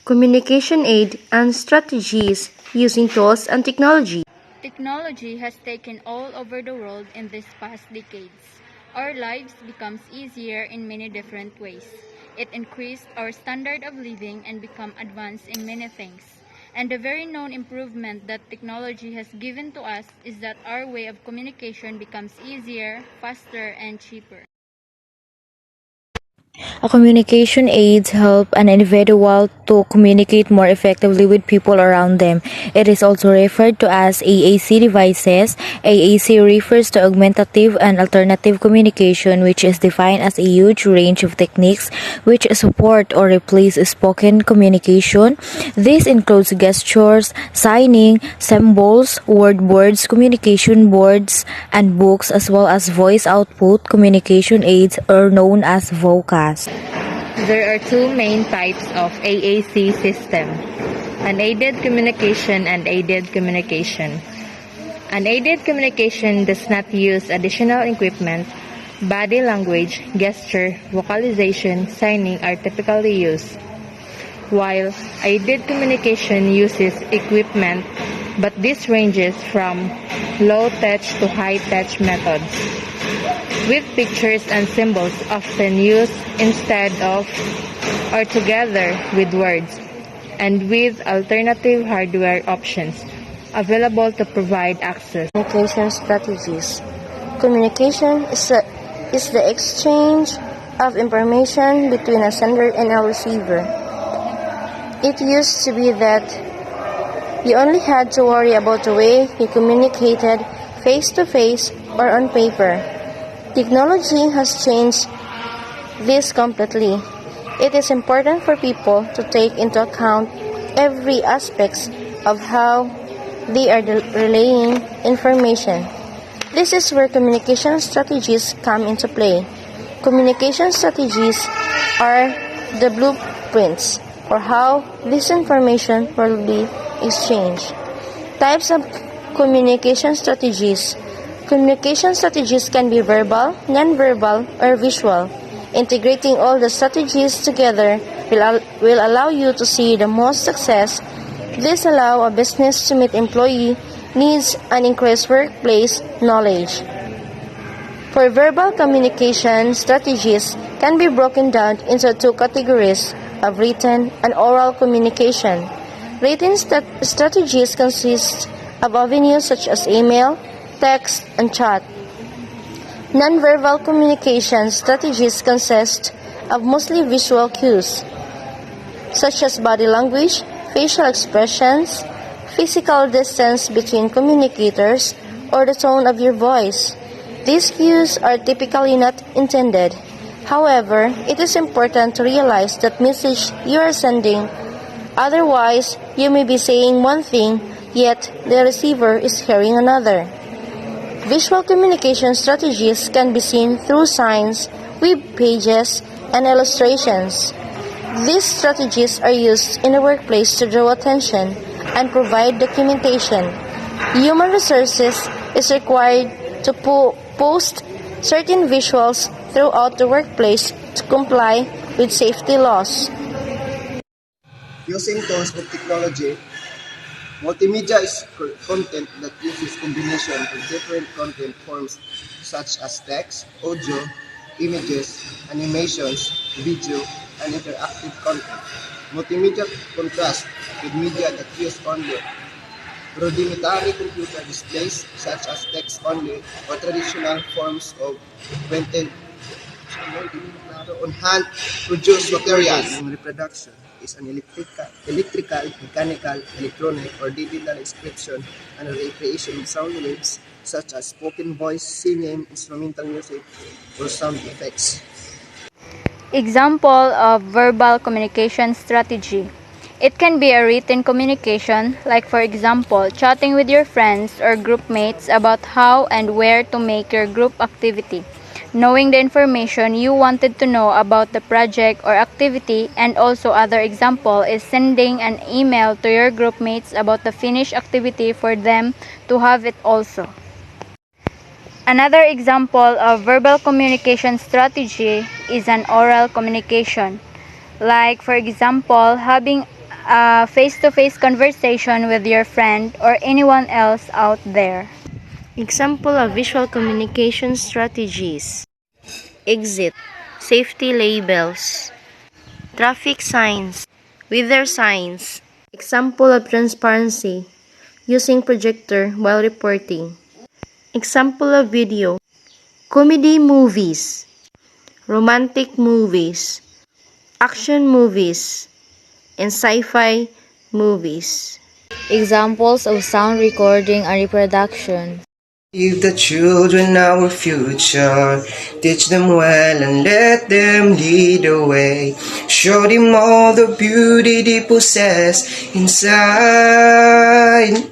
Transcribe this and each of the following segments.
communication aid, and strategies using tools and technology. Technology has taken all over the world in these past decades. Our lives becomes easier in many different ways. It increased our standard of living and become advanced in many things. And the very known improvement that technology has given to us is that our way of communication becomes easier, faster, and cheaper. A communication aids help an individual to communicate more effectively with people around them. It is also referred to as AAC devices. AAC refers to augmentative and alternative communication, which is defined as a huge range of techniques which support or replace spoken communication. This includes gestures, signing, symbols, word boards, communication boards, and books, as well as voice output communication aids, or known as VOCAs. There are two main types of AAC system: unaided communication and aided communication. Unaided communication does not use additional equipment. Body language, gesture, vocalization, signing are typically used, while aided communication uses equipment, but this ranges from low-touch to high-touch methods, with pictures and symbols often used instead of or together with words, and with alternative hardware options available to provide access. Communication strategies. Communication is the exchange of information between a sender and a receiver. It used to be that you only had to worry about the way you communicated face-to-face or on paper. Technology has changed this completely. It is important for people to take into account every aspect of how they are relaying information. This is where communication strategies come into play. Communication strategies are the blueprints for how this information will be exchanged. Types of communication strategies. Communication strategies can be verbal, non-verbal, or visual. Integrating all the strategies together will allow you to see the most success. This allows a business to meet employee needs and increase workplace knowledge. For verbal communication, strategies can be broken down into two categories of written and oral communication. Written strategies consist of avenues such as email, text, and chat. Non-verbal communication strategies consist of mostly visual cues, such as body language, facial expressions, physical distance between communicators, or the tone of your voice. These cues are typically not intended. However, it is important to realize that message you are sending. Otherwise, you may be saying one thing, yet the receiver is hearing another. Visual communication strategies can be seen through signs, web pages, and illustrations. These strategies are used in the workplace to draw attention and provide documentation. Human resources is required to post certain visuals throughout the workplace to comply with safety laws. Using tools of technology, multimedia is content that uses combination of different content forms such as text, audio, images, animations, video, and interactive content. Multimedia contrasts with media that use only rudimentary computer displays such as text-only or traditional forms of printed on-hand produced materials. Reproduction is an electrical, mechanical, electronic, or digital expression and recreation of sound waves such as spoken voice, singing, instrumental music, or sound effects. Example of verbal communication strategy. It can be a written communication, like for example, chatting with your friends or group mates about how and where to make your group activity, knowing the information you wanted to know about the project or activity, and also other example is sending an email to your group mates about the finished activity for them to have it also. Another example of verbal communication strategy is an oral communication, like for example, having a face-to-face conversation with your friend or anyone else out there. Example of visual communication strategies: exit, safety labels, traffic signs, weather signs. Example of transparency: using projector while reporting. Example of video: comedy movies, romantic movies, action movies, and sci-fi movies. Examples of sound recording and reproduction. Give the children our future, teach them well and let them lead the way. Show them all the beauty they possess inside.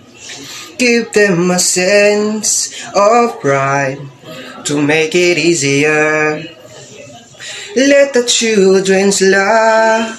Give them a sense of pride to make it easier. Let the children's laughter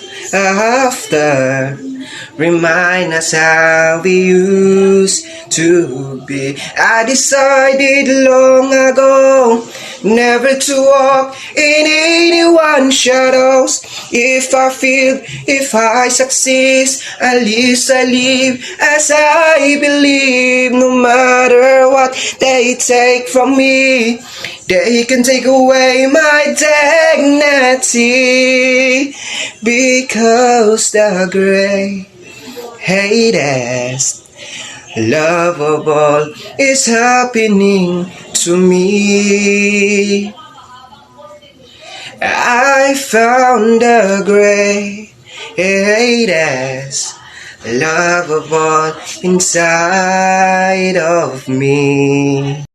remind us how we used to be. I decided long ago never to walk in anyone's shadows. If I fail, if I succeed, at least I live as I believe. No matter what they take from me, they can take away my dignity, because the greatest love of all is happening to me. I found the greatest love of all inside of me.